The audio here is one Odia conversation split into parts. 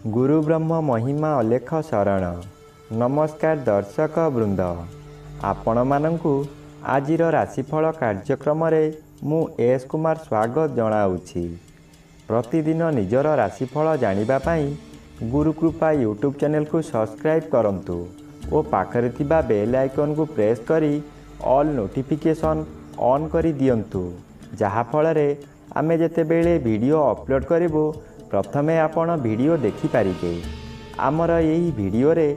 गुरु ब्रह्म महिमा अलेख शरण। नमस्कार दर्शक वृंद, आपण मानंकु आजिर राशिफल कार्यक्रम मु एस कुमार स्वागत जनाऊँगी। प्रतिदिन निजर राशिफल जानिबा पाई गुरुकृपा यूट्यूब चैनल को सब्सक्राइब करंतु और पाखरे थिबा बेल आइकन को प्रेस करी ऑल नोटिफिकेशन ऑन करी दियंतु, जहा फଳରେ आमे जेतेबेले वीडियो अपलोड करिवो प्रथमे आपण वीडियो देखि पारिबे। आमर यही वीडियो रे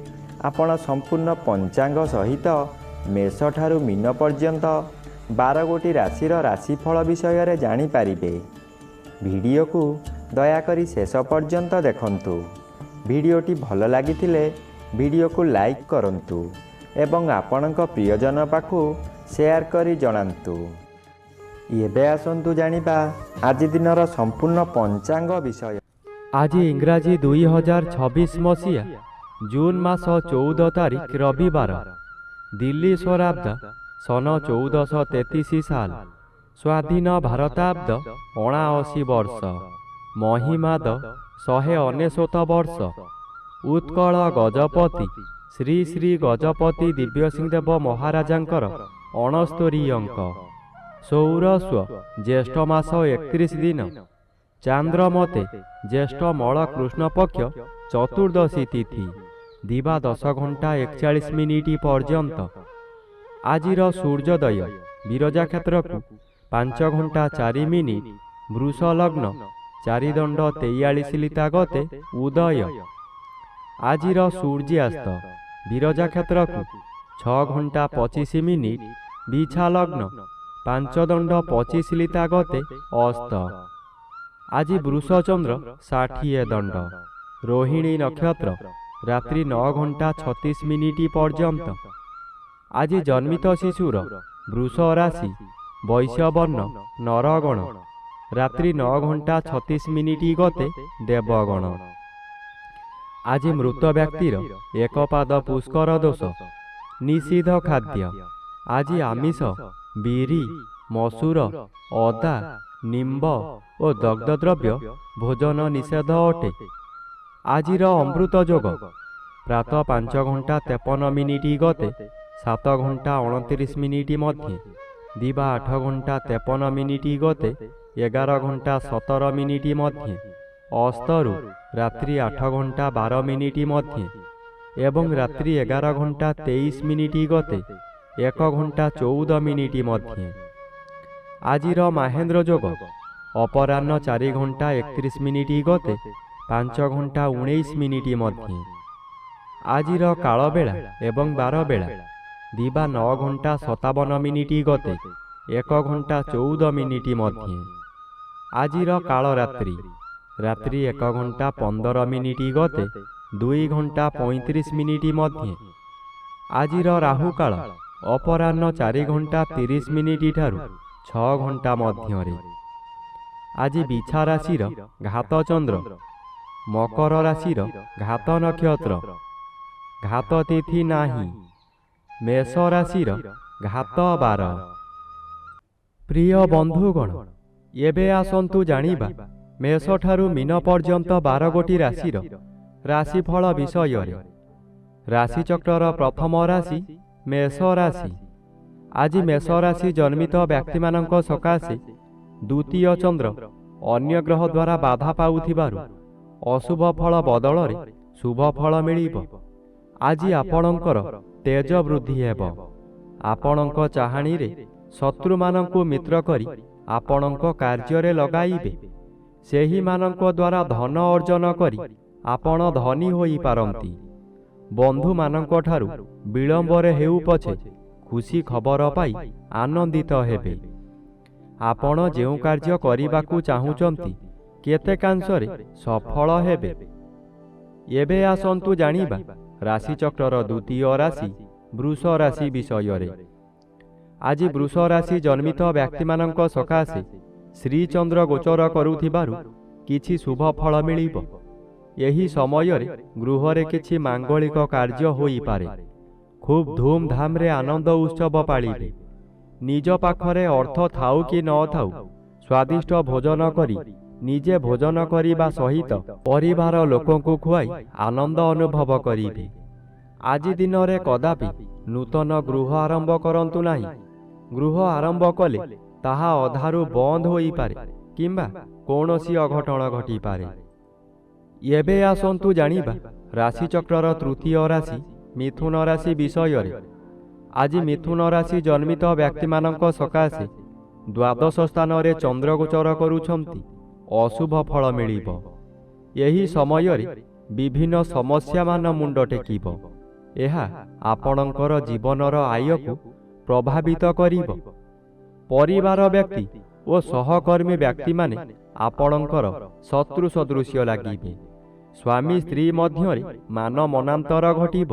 आपण संपूर्ण पंचांग सहित मेष ठारू मीन पर्यंत 12 गोटी राशिर राशिफल विषय रे जानि पारिबे। वीडियो को दयाकरी शेष पर्यंत देखंतु। वीडियोटी भल लागिथिले वीडियो को लाइक करंतु एवं आपणक प्रियजन पाखु शेयर करी जणांतु। एबे आसंतु जानिबा आज दिनर संपूर्ण पंचांग विषय। आज इंग्राजी 2026 मसीहा जून मास 14 तारिख रविवार, दिल्ली स्वराब्द सन 1433 साल, स्वाधीन भारताब्द 79 वर्ष, महिमाद 199 वर्ष, उत्कल गजपति श्री श्री गजपति दिव्यसिंहदेव महाराजांकर 69 अंक, सौरस्व ज्येष्ठ मास 31 दिन, चांद्रमते ज्येष्ठ मल कृष्ण पक्ष चतुर्दशी तिथि, दिवा 10 घंटा 41 मिनिट पर्यंत। आजिर सूर्योदय विरजा क्षेत्र को 5 घंटा 4 मिनिट, वृष लग्न 4 दंड 43 लिता गते उदय। आजिर सूर्यास्त विरजा क्षेत्र को 6 घंटा 25 मिनिट, बिछा लग्न 5 दंड 25 लिता गते अस्त। आज वृष चंद्र 60 दंड, रोहिणी नक्षत्र रात्रि 9 घंटा 36 मिनिट पर्यंत। आज जन्मित शिशुर वृष राशि वैश्यवर्ण नरगण, रात्रि 9 घंटा 36 मिनिट गते देवगण। आज मृत व्यक्तिर एक पाद पुष्कर दोष, निषिद्ध खाद्य। आज आमिष बिरी मसूर अदा निम्ब और दग्ध द्रव्य भोजन निषेध अटे। आजिर अमृत योग प्रातः 5 घंटा 53 मिनिट गते 7 घंटा 29 मिनिट मध्य, दिवा 8 घंटा 53 मिनिट गते 11 घंटा 17 मिनिट मध्य, अस्तरु रात्रि 8 घंटा 12 मिनिट मध्य एवं रात्रि 11 घंटा 23 मिनिट गते 1 घंटा 14 मिनिट मध्य। आजिर माहेन्द्र योग अपराह्न 4 घंटा 31 मिनिट गते 5 घंटा 19 मिनिट मध्य। आजिर काल बेला एवं 12 बेला दिवा 9 घंटा 57 मिनिट गते 1 घंटा 14 मिनिट मध्य। आजिर काल रात्रि रात्रि 1 घंटा 15 मिनिट गते 2 घंटा 35 मिनिट मध्य। आजिर राहु काल अपराह्न 4 घंटा 30 मिनिट ठारू 6 घंटा मध्य। आज बिछा राशिर घात चंद्र, मकर राशिर घात नक्षत्र, घात तिथि नाही, मेष राशिर घात 12। प्रिय बंधुगण, एबे आसंतु जानिबा मेष ठारू मीन पर्यंत 12 गोटी राशिर राशिफल विषय। राशिचक्रर प्रथम राशि मेष राशि। आज मेष राशि जन्मित व्यक्ति मानक सकाशे द्वितीय चंद्र अन्य ग्रह द्वारा बाधा पाउथिबारु अशुभ फल बदल रे शुभ फल मिलिब। आज आपणकर तेज वृद्धि हेब। आपणक चाहाणी रे शत्रु मानंकु मित्र करी आपणक कार्य रे लगाइबे। सेही मानंक द्वारा धन अर्जन करी आपण धनी होई पारंती। बंधु मानंक ठारू विलंब रे हेउ पछे खुशी खबर पाई आनंदित हेबे। आपण जेउ कार्य करिबाकू चाहुचंती केतेकांशरे सफल हेबे। एबे आसंतु जानिबा राशिचक्रर द्वितीय राशि वृष राशि विषय। आज वृष राशि जन्मित व्यक्ति मानक सकाशे श्री चंद्र गोचर करुथिबारु किछि शुभ फल मिलिब। एही समय रे गृह रे किछि मांगलिक कार्य होई पारे। खूब धूमधाम रे आनंद उत्सव पालिबे। निज पाखरे अर्थ थाउ कि न थाउ स्वादिष्ट भोजन करी ନିଜେ ଭୋଜନ କରିବା ସହିତ ପରିବାର ଲୋକଙ୍କୁ ଖୁଆଇ ଆନନ୍ଦ ଅନୁଭବ କରିବେ। ଆଜି ଦିନରେ କଦାପି ନୂତନ ଗୃହ ଆରମ୍ଭ କରନ୍ତୁ ନାହିଁ। ଗୃହ ଆରମ୍ଭ କଲେ ତାହା ଅଧାରୁ ବନ୍ଦ ହୋଇପାରେ କିମ୍ବା କୌଣସି ଅଘଟଣ ଘଟିପାରେ। ଏବେ ଆସନ୍ତୁ ଜାଣିବା ରାଶିଚକ୍ରର ତୃତୀୟ ରାଶି ମିଥୁନ ରାଶି ବିଷୟରେ। ଆଜି ମିଥୁନ ରାଶି ଜନ୍ମିତ ବ୍ୟକ୍ତିମାନଙ୍କ ସକାଶେ ଦ୍ୱାଦଶ ସ୍ଥାନରେ ଚନ୍ଦ୍ର ଗୋଚର କରୁଛନ୍ତି। ଅଶୁଭ ଫଳ ମିଳିବ। ଏହି ସମୟରେ ବିଭିନ୍ନ ସମସ୍ୟାମାନ ମୁଣ୍ଡ ଟେକିବ। ଏହା ଆପଣଙ୍କର ଜୀବନର ଆୟକୁ ପ୍ରଭାବିତ କରିବ। ପରିବାର ବ୍ୟକ୍ତି ଓ ସହକର୍ମୀ ବ୍ୟକ୍ତିମାନେ ଆପଣଙ୍କର ଶତ୍ରୁ ସଦୃଶ୍ୟ ଲାଗିବେ। ସ୍ୱାମୀ ସ୍ତ୍ରୀ ମଧ୍ୟରେ ମାନ ମନାନ୍ତର ଘଟିବ।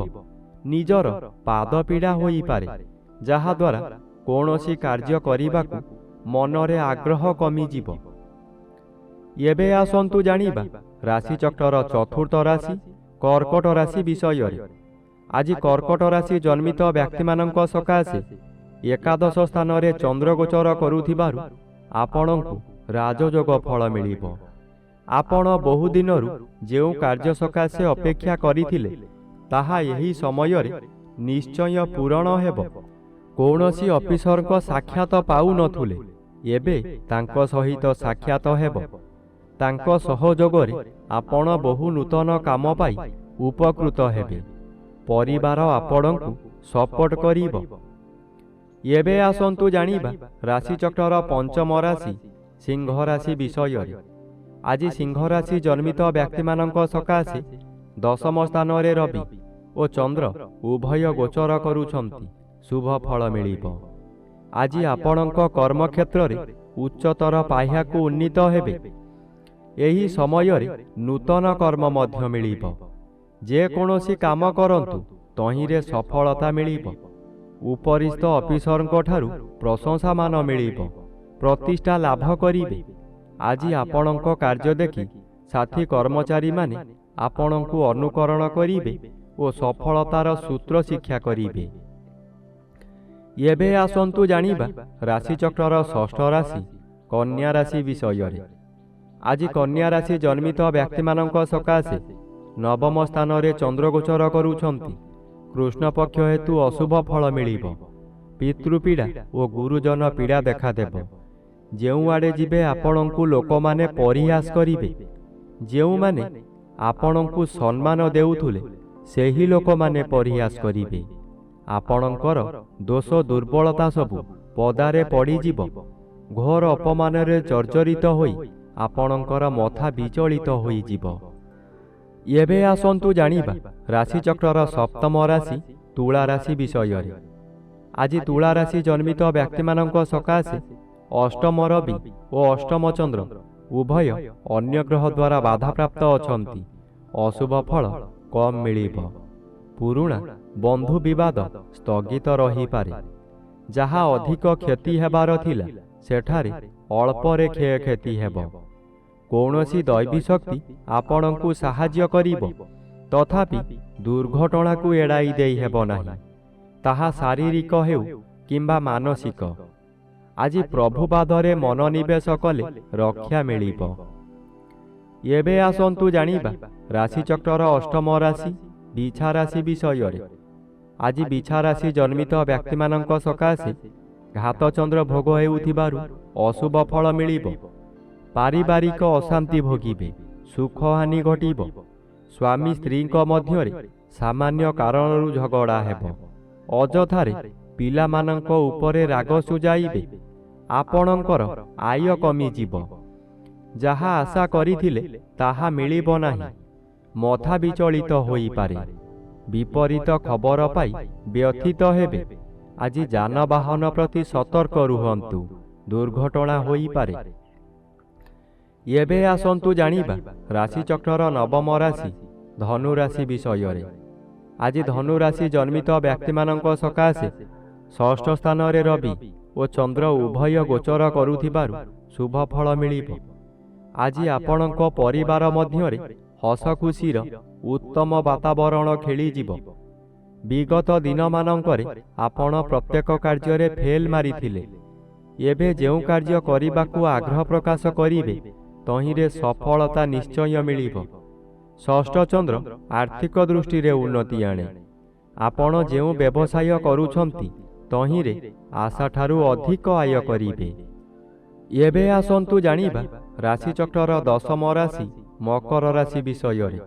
ନିଜର ପାଦ ପୀଡ଼ା ହୋଇପାରେ, ଯାହାଦ୍ୱାରା କୌଣସି କାର୍ଯ୍ୟ କରିବାକୁ ମନରେ ଆଗ୍ରହ କମିଯିବ। ଏବେ ଆସନ୍ତୁ ଜାଣିବା ରାଶିଚକ୍ରର ଚତୁର୍ଥ ରାଶି କର୍କଟ ରାଶି ବିଷୟରେ। ଆଜି କର୍କଟ ରାଶି ଜନ୍ମିତ ବ୍ୟକ୍ତିମାନଙ୍କ ସକାଶେ ଏକାଦଶ ସ୍ଥାନରେ ଚନ୍ଦ୍ର ଗୋଚର କରୁଥିବାରୁ ଆପଣଙ୍କୁ ରାଜଯୋଗ ଫଳ ମିଳିବ। ଆପଣ ବହୁଦିନରୁ ଯେଉଁ କାର୍ଯ୍ୟ ସକାଶେ ଅପେକ୍ଷା କରିଥିଲେ ତାହା ଏହି ସମୟରେ ନିଶ୍ଚୟ ପୂରଣ ହେବ। କୌଣସି ଅଫିସରଙ୍କ ସାକ୍ଷାତ ପାଉନଥିଲେ, ଏବେ ତାଙ୍କ ସହିତ ସାକ୍ଷାତ ହେବ। ତାଙ୍କ ସହଯୋଗରେ ଆପଣ ବହୁ ନୂତନ କାମ ପାଇ ଉପକୃତ ହେବେ। ପରିବାର ଆପଣଙ୍କୁ ସପୋର୍ଟ କରିବ। ଏବେ ଆସନ୍ତୁ ଜାଣିବା ରାଶିଚକ୍ରର ପଞ୍ଚମ ରାଶି ସିଂହ ରାଶି ବିଷୟରେ। ଆଜି ସିଂହ ରାଶି ଜନ୍ମିତ ବ୍ୟକ୍ତିମାନଙ୍କ ସକାଶେ ଦଶମ ସ୍ଥାନରେ ରବି ଓ ଚନ୍ଦ୍ର ଉଭୟ ଗୋଚର କରୁଛନ୍ତି। ଶୁଭ ଫଳ ମିଳିବ। ଆଜି ଆପଣଙ୍କ କର୍ମକ୍ଷେତ୍ରରେ ଉଚ୍ଚତର ପାହ୍ୟାକୁ ଉନ୍ନୀତ ହେବେ। ଏହି ସମୟରେ ନୂତନ କର୍ମ ମଧ୍ୟ ମିଳିବ। ଯେକୌଣସି କାମ କରନ୍ତୁ ତହିଁରେ ସଫଳତା ମିଳିବ। ଉପରିସ୍ଥ ଅଫିସରଙ୍କ ଠାରୁ ପ୍ରଶଂସାମାନ ମିଳିବ। ପ୍ରତିଷ୍ଠା ଲାଭ କରିବେ। ଆଜି ଆପଣଙ୍କ କାର୍ଯ୍ୟ ଦେଖି ସାଥୀ କର୍ମଚାରୀମାନେ ଆପଣଙ୍କୁ ଅନୁକରଣ କରିବେ ଓ ସଫଳତାର ସୂତ୍ର ଶିକ୍ଷା କରିବେ। ଏବେ ଆସନ୍ତୁ ଜାଣିବା ରାଶିଚକ୍ରର ଷଷ୍ଠ ରାଶି କନ୍ୟା ରାଶି ବିଷୟରେ। ଆଜି କନ୍ୟା ରାଶି ଜନ୍ମିତ ବ୍ୟକ୍ତିମାନଙ୍କ ସକାଶେ ନବମ ସ୍ଥାନରେ ଚନ୍ଦ୍ର ଗୋଚର କରୁଛନ୍ତି। କୃଷ୍ଣପକ୍ଷ ହେତୁ ଅଶୁଭ ଫଳ ମିଳିବ। ପିତୃପୀଡ଼ା ଓ ଗୁରୁଜନ ପୀଡ଼ା ଦେଖାଦେବ। ଯେଉଁଆଡ଼େ ଯିବେ ଆପଣଙ୍କୁ ଲୋକମାନେ ପରିହାସ କରିବେ। ଯେଉଁମାନେ ଆପଣଙ୍କୁ ସମ୍ମାନ ଦେଉଥିଲେ ସେହି ଲୋକମାନେ ପରିହାସ କରିବେ। ଆପଣଙ୍କର ଦୋଷ ଦୁର୍ବଳତା ସବୁ ପଦାରେ ପଡ଼ିଯିବ। ଘୋର ଅପମାନରେ ଜର୍ଜରିତ ହୋଇ ଆପଣଙ୍କର ମଥା ବିଚଳିତ ହୋଇଯିବ। ଏବେ ଆସନ୍ତୁ ଜାଣିବା ରାଶିଚକ୍ରର ସପ୍ତମ ରାଶି ତୁଳା ରାଶି ବିଷୟରେ। ଆଜି ତୁଳା ରାଶି ଜନ୍ମିତ ବ୍ୟକ୍ତିମାନଙ୍କ ସକାଶେ ଅଷ୍ଟମ ରବି ଓ ଅଷ୍ଟମ ଚନ୍ଦ୍ର ଉଭୟ ଅନ୍ୟ ଗ୍ରହ ଦ୍ୱାରା ବାଧାପ୍ରାପ୍ତ ଅଛନ୍ତି। ଅଶୁଭ ଫଳ କମ୍ ମିଳିବ। ପୁରୁଣା ବନ୍ଧୁ ବିବାଦ ସ୍ଥଗିତ ରହିପାରେ। ଯାହା ଅଧିକ କ୍ଷତି ହେବାର ଥିଲା ସେଠାରେ ଅଳ୍ପରେ କ୍ଷୟକ୍ଷତି ହେବ। କୌଣସି ଦୈବୀ ଶକ୍ତି ଆପଣଙ୍କୁ ସାହାଯ୍ୟ କରିବ। ତଥାପି ଦୁର୍ଘଟଣାକୁ ଏଡ଼ାଇ ଦେଇ ହେବ ନାହିଁ, ତାହା ଶାରୀରିକ ହେଉ କିମ୍ବା ମାନସିକ। ଆଜି ପ୍ରଭୁପାଦରେ ମନୋନିବେଶ କଲେ ରକ୍ଷା ମିଳିବ। ଏବେ ଆସନ୍ତୁ ଜାଣିବା ରାଶିଚକ୍ରର ଅଷ୍ଟମ ରାଶି ବିଛା ରାଶି ବିଷୟରେ। ଆଜି ବିଛା ରାଶି ଜନ୍ମିତ ବ୍ୟକ୍ତିମାନଙ୍କ ସକାଶେ ଘାତଚନ୍ଦ୍ର ଭୋଗ ହେଉଥିବାରୁ ଅଶୁଭ ଫଳ ମିଳିବ। ପାରିବାରିକ ଅଶାନ୍ତି ଭୋଗିବେ। ସୁଖହାନି ଘଟିବ। ସ୍ୱାମୀ ସ୍ତ୍ରୀଙ୍କ ମଧ୍ୟରେ ସାମାନ୍ୟ କାରଣରୁ ଝଗଡ଼ା ହେବ। ଅଯଥାରେ ପିଲାମାନଙ୍କ ଉପରେ ରାଗ ସୁଜାଇବେ। ଆପଣଙ୍କର ଆୟ କମିଯିବ। ଯାହା ଆଶା କରିଥିଲେ ତାହା ମିଳିବ ନାହିଁ। ମଥା ବିଚଳିତ ହୋଇପାରେ। ବିପରୀତ ଖବର ପାଇ ବ୍ୟଥିତ ହେବେ। ଆଜି ଯାନବାହନ ପ୍ରତି ସତର୍କ ରୁହନ୍ତୁ, ଦୁର୍ଘଟଣା ହୋଇପାରେ। ଏବେ ଆସନ୍ତୁ ଜାଣିବା ରାଶିଚକ୍ରର ନବମ ରାଶି ଧନୁ ରାଶି ବିଷୟରେ। ଆଜି ଧନୁ ରାଶି ଜନ୍ମିତ ବ୍ୟକ୍ତିମାନଙ୍କ ସକାଶେ ଷଷ୍ଠ ସ୍ଥାନରେ ରବି ଓ ଚନ୍ଦ୍ର ଉଭୟ ଗୋଚର କରୁଥିବାରୁ ଶୁଭ ଫଳ ମିଳିବ। ଆଜି ଆପଣଙ୍କ ପରିବାର ମଧ୍ୟରେ ହସ ଖୁସିର ଉତ୍ତମ ବାତାବରଣ ଖେଳିଯିବ। ବିଗତ ଦିନମାନଙ୍କରେ ଆପଣ ପ୍ରତ୍ୟେକ କାର୍ଯ୍ୟରେ ଫେଲ୍ ମାରିଥିଲେ। ଏବେ ଯେଉଁ କାର୍ଯ୍ୟ କରିବାକୁ ଆଗ୍ରହ ପ୍ରକାଶ କରିବେ ତହିଁରେ ସଫଳତା ନିଶ୍ଚୟ ମିଳିବ। ଷଷ୍ଠ ଚନ୍ଦ୍ର ଆର୍ଥିକ ଦୃଷ୍ଟିରେ ଉନ୍ନତି ଆଣେ। ଆପଣ ଯେଉଁ ବ୍ୟବସାୟ କରୁଛନ୍ତି ତହିଁରେ ଆଶାଠାରୁ ଅଧିକ ଆୟ କରିବେ। ଏବେ ଆସନ୍ତୁ ଜାଣିବା ରାଶିଚକ୍ରର ଦଶମ ରାଶି ମକର ରାଶି ବିଷୟରେ।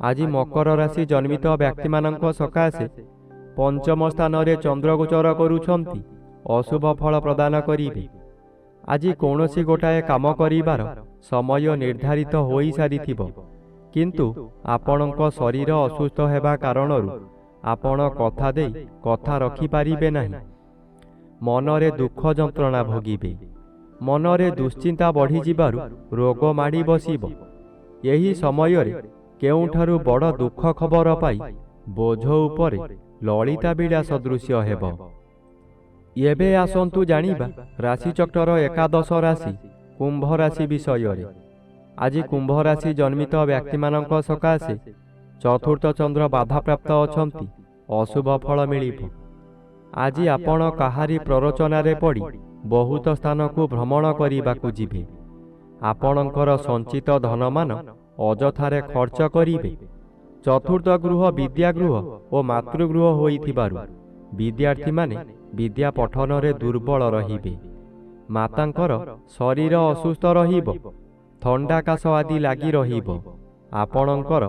ଆଜି ମକର ରାଶି ଜନ୍ମିତ ବ୍ୟକ୍ତିମାନଙ୍କ ସକାଶେ ପଞ୍ଚମ ସ୍ଥାନରେ ଚନ୍ଦ୍ରଗୋଚର କରୁଛନ୍ତି ଅଶୁଭ ଫଳ ପ୍ରଦାନ କରିବେ। ଆଜି କୌଣସି ଗୋଟାଏ କାମ କରିବାର ସମୟ ନିର୍ଦ୍ଧାରିତ ହୋଇସାରିଥିବ, କିନ୍ତୁ ଆପଣଙ୍କ ଶରୀର ଅସୁସ୍ଥ ହେବା କାରଣରୁ ଆପଣ କଥା ଦେଇ କଥା ରଖିପାରିବେ ନାହିଁ। ମନରେ ଦୁଃଖ ଯନ୍ତ୍ରଣା ଭୋଗିବେ। ମନରେ ଦୁଶ୍ଚିନ୍ତା ବଢ଼ିଯିବାରୁ ରୋଗ ମାଡ଼ି ବସିବ। ଏହି ସମୟରେ କେଉଁଠାରୁ ବଡ଼ ଦୁଃଖ ଖବର ପାଇ ବୋଝ ଉପରେ ଲଳିତା ବିଡ଼ା ସଦୃଶ୍ୟ ହେବ। ଏବେ ଆସନ୍ତୁ ଜାଣିବା ରାଶିଚକ୍ରର ଏକାଦଶ ରାଶି କୁମ୍ଭ ରାଶି ବିଷୟରେ। ଆଜି କୁମ୍ଭ ରାଶି ଜନ୍ମିତ ବ୍ୟକ୍ତିମାନଙ୍କ ସକାଶେ ଚତୁର୍ଥ ଚନ୍ଦ୍ର ବାଧାପ୍ରାପ୍ତ ଅଛନ୍ତି, ଅଶୁଭ ଫଳ ମିଳିବ। ଆଜି ଆପଣ କାହାରି ପ୍ରରୋଚନାରେ ପଡ଼ି ବହୁତ ସ୍ଥାନକୁ ଭ୍ରମଣ କରିବାକୁ ଯିବେ। ଆପଣଙ୍କର ସଞ୍ଚିତ ଧନମାନ ଅଯଥାରେ ଖର୍ଚ୍ଚ କରିବେ। ଚତୁର୍ଥ ଗୃହ ବିଦ୍ୟାଗୃହ ଓ ମାତୃଗୃହ ହୋଇଥିବାରୁ ବିଦ୍ୟାର୍ଥୀମାନେ ବିଦ୍ୟା ପଠନରେ ଦୁର୍ବଳ ରହିବେ। ମାତାଙ୍କର ଶରୀର ଅସୁସ୍ଥ ରହିବ। ଥଣ୍ଡା କାଶ ଆଦି ଲାଗି ରହିବ। ଆପଣଙ୍କର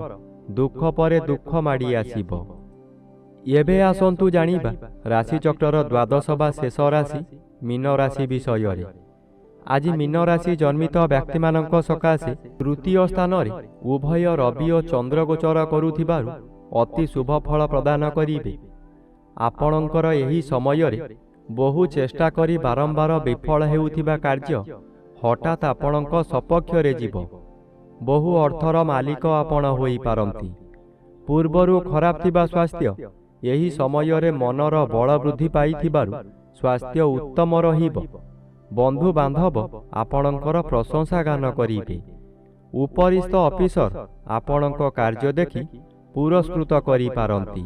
ଦୁଃଖ ପରେ ଦୁଃଖ ମାଡ଼ି ଆସିବ। ଏବେ ଆସନ୍ତୁ ଜାଣିବା ରାଶିଚକ୍ରର ଦ୍ୱାଦଶ ବା ଶେଷ ରାଶି ମୀନ ରାଶି ବିଷୟରେ। ଆଜି ମୀନ ରାଶି ଜନ୍ମିତ ବ୍ୟକ୍ତିମାନଙ୍କ ସକାଶେ ତୃତୀୟ ସ୍ଥାନରେ ଉଭୟ ରବି ଓ ଚନ୍ଦ୍ର ଗୋଚର କରୁଥିବାରୁ ଅତି ଶୁଭ ଫଳ ପ୍ରଦାନ କରିବେ। ଆପଣଙ୍କର ଏହି ସମୟରେ ବହୁ ଚେଷ୍ଟା କରି ବାରମ୍ବାର ବିଫଳ ହେଉଥିବା କାର୍ଯ୍ୟ ହଠାତ୍ ଆପଣଙ୍କ ସପକ୍ଷରେ ଯିବ। ବହୁ ଅର୍ଥର ମାଲିକ ଆପଣ ହୋଇପାରନ୍ତି। ପୂର୍ବରୁ ଖରାପ ଥିବା ସ୍ୱାସ୍ଥ୍ୟ ଏହି ସମୟରେ ମନର ବଳ ବୃଦ୍ଧି ପାଇଥିବାରୁ ସ୍ୱାସ୍ଥ୍ୟ ଉତ୍ତମ ରହିବ। ବନ୍ଧୁବାନ୍ଧବ ଆପଣଙ୍କର ପ୍ରଶଂସା ଗାନ କରିବେ। ଉପରିସ୍ଥ ଅଫିସର ଆପଣଙ୍କ କାର୍ଯ୍ୟ ଦେଖି ପୁରସ୍କୃତ କରିପାରନ୍ତି।